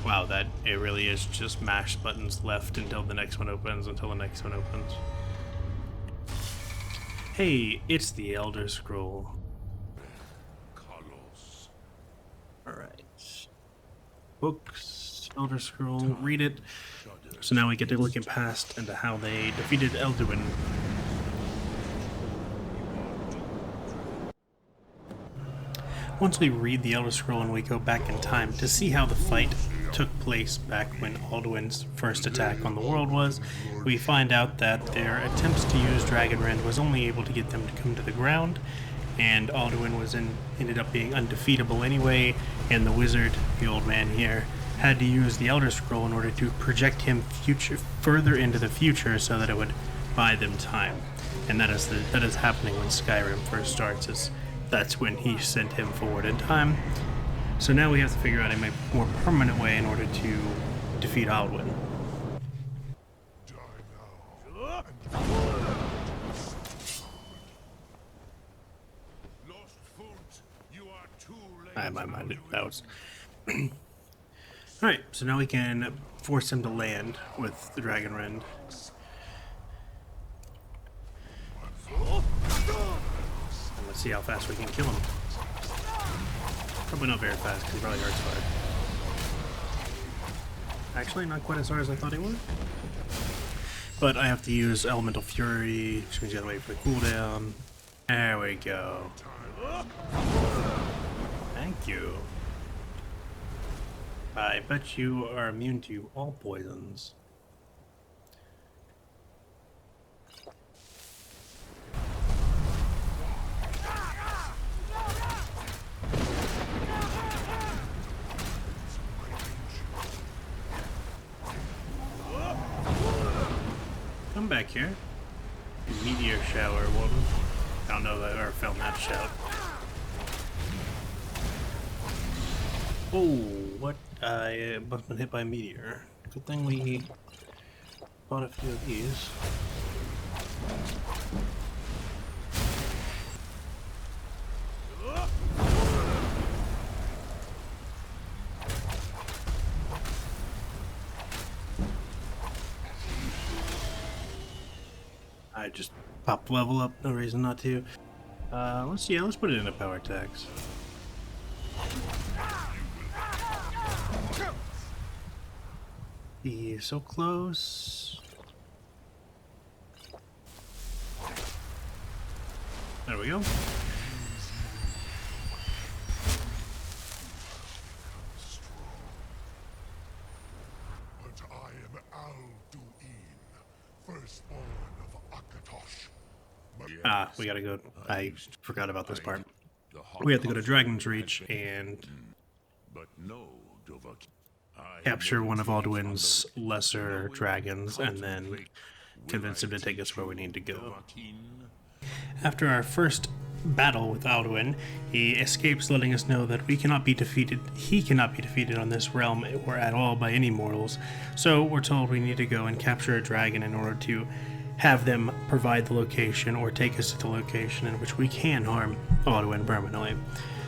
A: Wow, it really is just mash buttons left until the next one opens, Hey, it's the Elder Scroll. Alright. Books, Elder Scroll, read it. So now we get to looking past into how they defeated Elduin. Once we read the Elder Scroll and we go back in time to see how the fight took place back when Alduin's first attack on the world was, we find out that their attempts to use Dragonrend was only able to get them to come to the ground, and Alduin ended up being undefeatable anyway, and the wizard, the old man here, had to use the Elder Scroll in order to project him further into the future so that it would buy them time. And that is happening when Skyrim first starts. That's when he sent him forward in time. So now we have to figure out a more permanent way in order to defeat Alduin. My mind, that was... Alright, so now we can force him to land with the Dragonrend. And let's see how fast we can kill him. Probably not very fast, because he probably hurts hard. Actually, not quite as hard as I thought he would. But I have to use Elemental Fury, which means you gotta wait for the cooldown. There we go. Thank you. I bet you are immune to all poisons. Come back here. Meteor shower, one. I don't know if I ever felt that shout. Oh, what? I must have been hit by a meteor. Good thing we bought a few of these. I just popped level up, no reason not to. Let's put it into power attacks. Be so close. There we go.
O: But I am Alduin, firstborn of Akatosh.
A: Ah, we gotta go. I forgot about this part. We have to go to Dragon's Reach and capture one of Alduin's lesser dragons and then convince him to take us where we need to go. After our first battle with Alduin, he escapes, letting us know that we cannot be defeated. He cannot be defeated on this realm or at all by any mortals. So we're told we need to go and capture a dragon in order to have them provide the location or take us to the location in which we can harm Alduin permanently.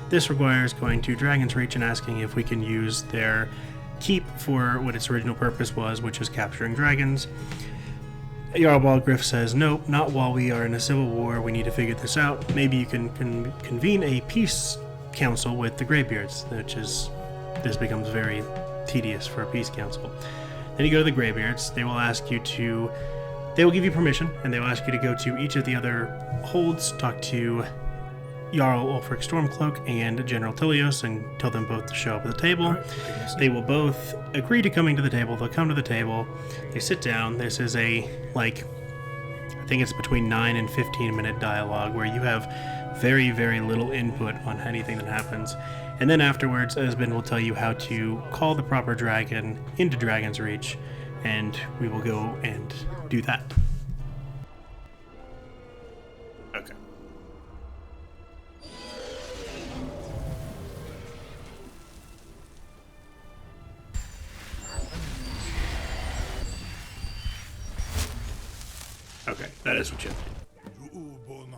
A: This requires going to Dragon's Reach and asking if we can use their keep for what its original purpose was, which is capturing dragons. Jarl Balgriff says, nope, not while we are in a civil war. We need to figure this out. Maybe you can convene a peace council with the Greybeards, this becomes very tedious for a peace council. Then you go to the Greybeards. They will give you permission, and they will ask you to go to each of the other holds, talk to Jarl Ulfric Stormcloak and General Tilios, and tell them both to show up at the table. They will both agree to coming to the table. They'll come to the table. They sit down. This is I think it's between 9 and 15 minute dialogue where you have very, very little input on anything that happens. And then afterwards, Esben will tell you how to call the proper dragon into Dragon's Reach, and we will go and do that. Okay. Okay, that is what you have to do.
O: Ubonar,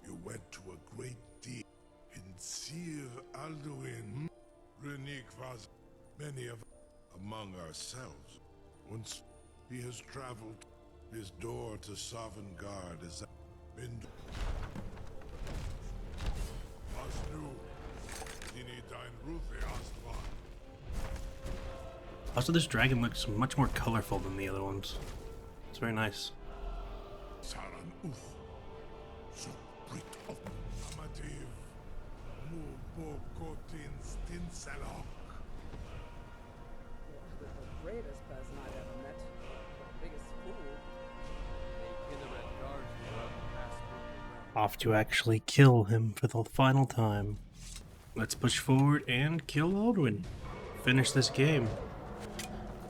O: you went to a great deal in Sir Alduin. Renik was many of among ourselves. Once he has traveled, his door to Sovngarde is been. Was new. Dini dein Rufe Astvan.
A: Also, this dragon looks much more colorful than the other ones. It's very nice.
O: Saran Uth. Subrit of Amativ. Mubokotin Stinselok.
E: The greatest person I've ever met. The biggest fool. They Kinnared guards were up past
A: Off to actually kill him for the final time. Let's push forward and kill Alduin. Finish this game.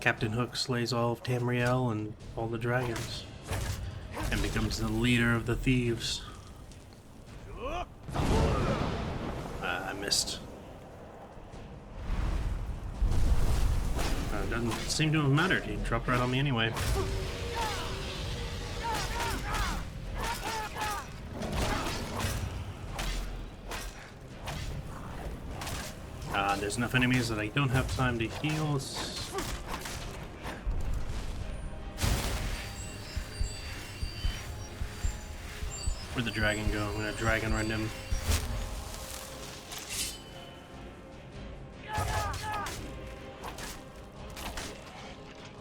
A: Captain Hook slays all of Tamriel and all the dragons, and becomes the leader of the thieves. I missed. Doesn't seem to have mattered. He dropped right on me anyway. There's enough enemies that I don't have time to heal. Where'd the dragon go? I'm gonna dragon run him.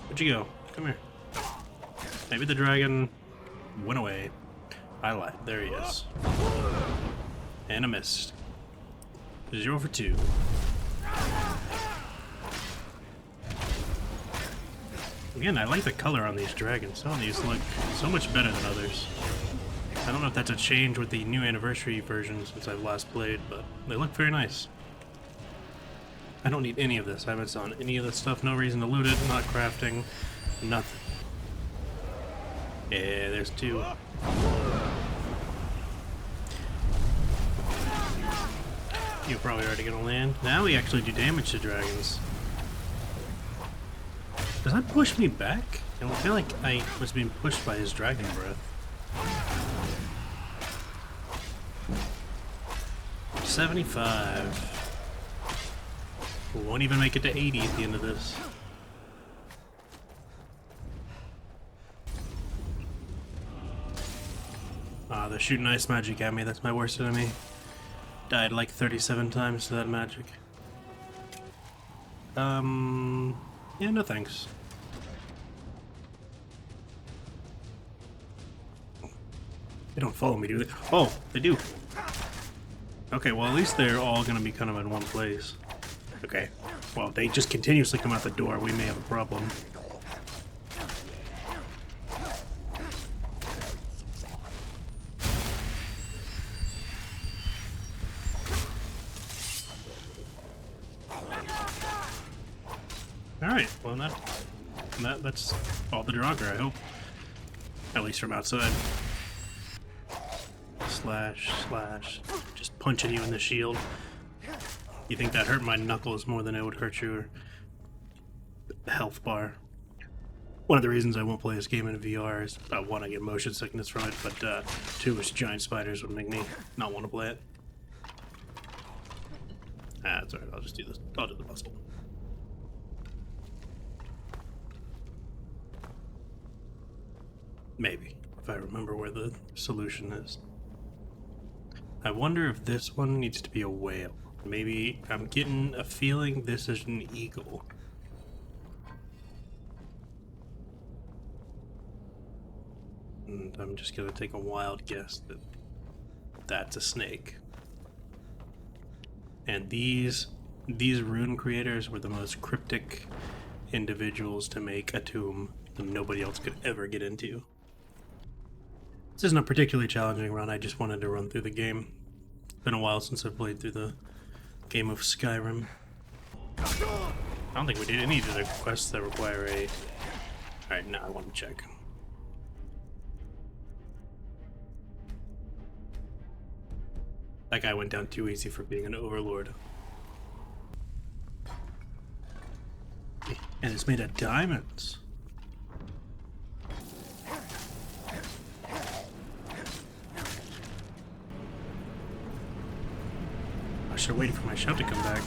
A: Where'd you go? Come here. Maybe the dragon went away. I lied. There he is. And I missed. 0 for 2. Again, I like the color on these dragons. Some of these look so much better than others. I don't know if that's a change with the new anniversary version since I've last played, but they look very nice. I don't need any of this. I haven't done any of this stuff. No reason to loot it. Not crafting. Nothing. Yeah, there's 2. You're probably already gonna land. Now we actually do damage to dragons. Does that push me back? I feel like I was being pushed by his dragon breath. 75. We won't even make it to 80 at the end of this. They're shooting ice magic at me. That's my worst enemy. Died like 37 times to that magic. Yeah, no thanks. They don't follow me, do they? Oh, they do. Okay, well at least they're all gonna be kind of in one place. Okay, well if they just continuously come out the door, we may have a problem. Alright, well that's all the Draugr, I hope. At least from outside. Slash, slash. Just punching you in the shield. You think that hurt my knuckles more than it would hurt your health bar. One of the reasons I won't play this game in VR is, one, I get motion sickness from it, but two, is giant spiders would make me not want to play it. That's alright, I'll just do this. I'll do the puzzle. Maybe, if I remember where the solution is. I wonder if this one needs to be a whale. Maybe I'm getting a feeling this is an eagle. And I'm just gonna take a wild guess that that's a snake. And these rune creators were the most cryptic individuals to make a tomb that nobody else could ever get into. This isn't a particularly challenging run, I just wanted to run through the game. It's been a while since I've played through the game of Skyrim. I don't think we did any of the quests that require a... Alright, now I want to check. That guy went down too easy for being an overlord. And it's made of diamonds. I should have waited for my shout to come back.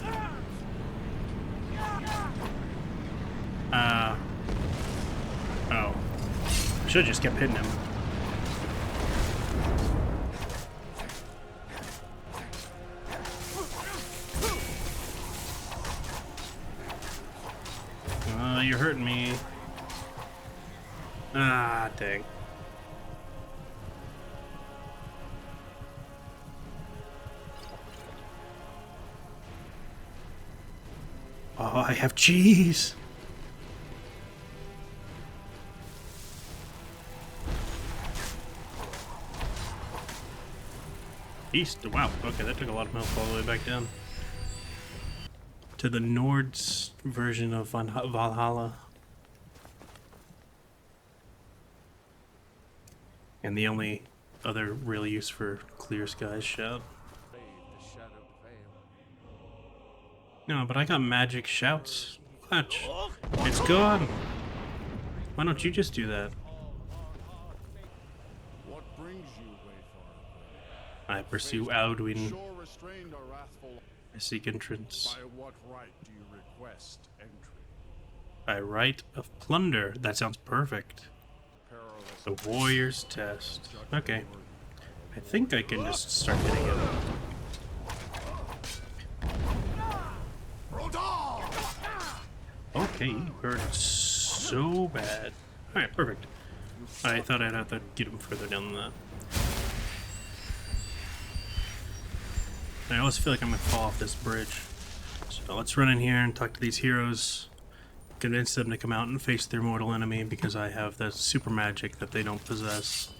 A: Oh. I should have just kept hitting him. You're hurting me. Ah, dang. Oh, I have cheese. East. Wow. Okay, that took a lot of health all the way back down. To the Nord's version of Valhalla. And the only other real use for Clear Skies shout. No, but I got magic shouts. Watch. It's gone. Why don't you just do that?
P: What brings you, Wayfarer?
A: I pursue Alduin. I seek entrance.
P: By what right do you request entry?
A: By right of plunder. That sounds perfect. The warrior's test. Okay. I think I can just start hitting it. Okay, he hurt so bad. Alright, perfect. I thought I'd have to get him further down than that. I always feel like I'm gonna fall off this bridge. So let's run in here and talk to these heroes. Convince them to come out and face their mortal enemy because I have the super magic that they don't possess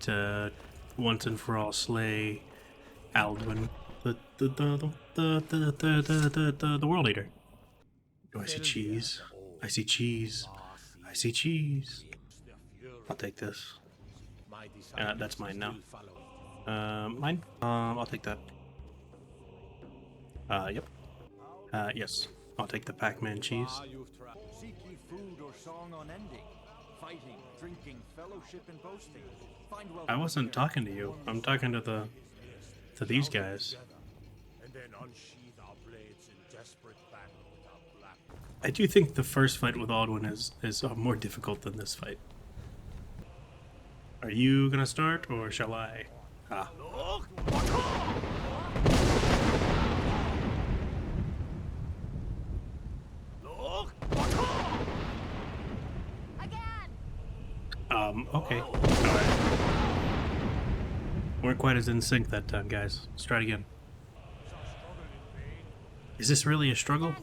A: to once and for all slay Alduin, the world eater. Oh, I see cheese. I see cheese. I see cheese. I'll take this. That's mine now. Mine? I'll take that. Yep. Yes. I'll take the Pac-Man cheese.
Q: Seek ye food or song unending, fighting, drinking, fellowship and boasting. Find wealth.
A: I wasn't talking to you. I'm talking to these guys.
P: And then unsheathe our blades in desperate battle with our black.
A: I do think the first fight with Alduin is more difficult than this fight. Are you gonna start or shall I? Ah. Okay. Alright. Weren't quite as in sync that time, guys. Let's try it again. Is this really a struggle?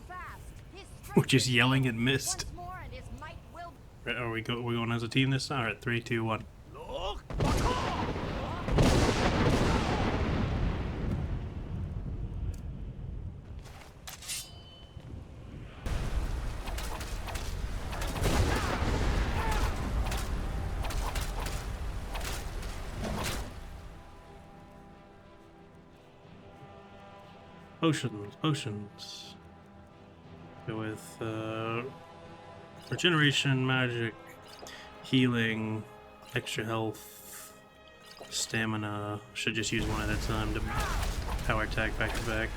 A: We're just yelling and missed. Are we going as a team this time? Alright, 3, 2, 1. Potions. Go with regeneration, magic, healing, extra health, stamina. Should just use one at a time to power attack back to back.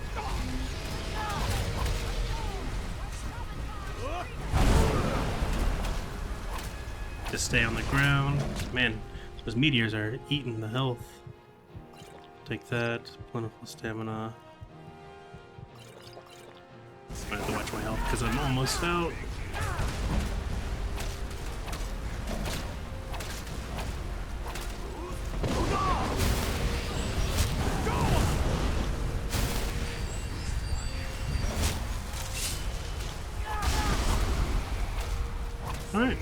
A: To stay on the ground. Man, those meteors are eating the health. Take that. Plentiful stamina. I have to watch my health because I'm almost out. Alright.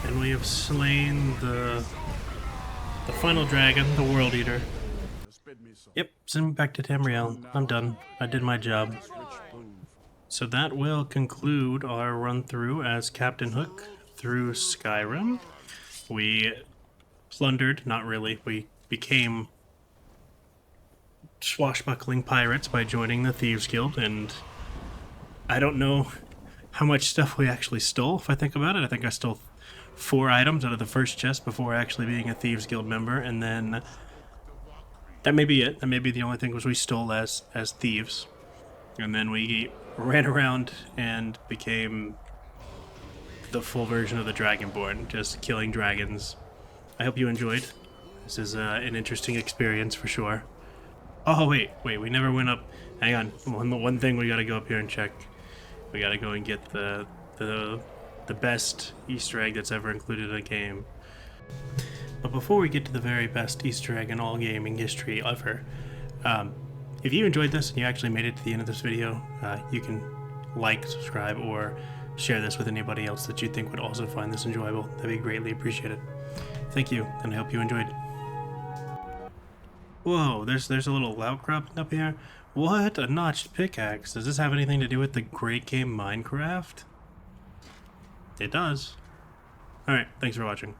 A: And we have slain the final dragon, the World Eater. Yep, send me back to Tamriel. I'm done. I did my job. So that will conclude our run through as Captain Hook through Skyrim. We plundered, not really, we became swashbuckling pirates by joining the Thieves Guild, and I don't know how much stuff we actually stole, if I think about it. I think I stole 4 items out of the first chest before actually being a Thieves Guild member, and then that may be it. That may be the only thing was we stole as thieves. And then we ran around and became the full version of the Dragonborn, just killing dragons. I hope you enjoyed. This is an interesting experience for sure. Oh, wait, we never went up. Hang on, one thing we gotta go up here and check. We gotta go and get the best Easter egg that's ever included in a game. But before we get to the very best Easter egg in all gaming history ever, if you enjoyed this and you actually made it to the end of this video, you can like, subscribe, or share this with anybody else that you think would also find this enjoyable. That'd be greatly appreciated. Thank you, and I hope you enjoyed. Whoa, there's a little outcrop up here. What? A notched pickaxe. Does this have anything to do with the great game Minecraft? It does. Alright, thanks for watching.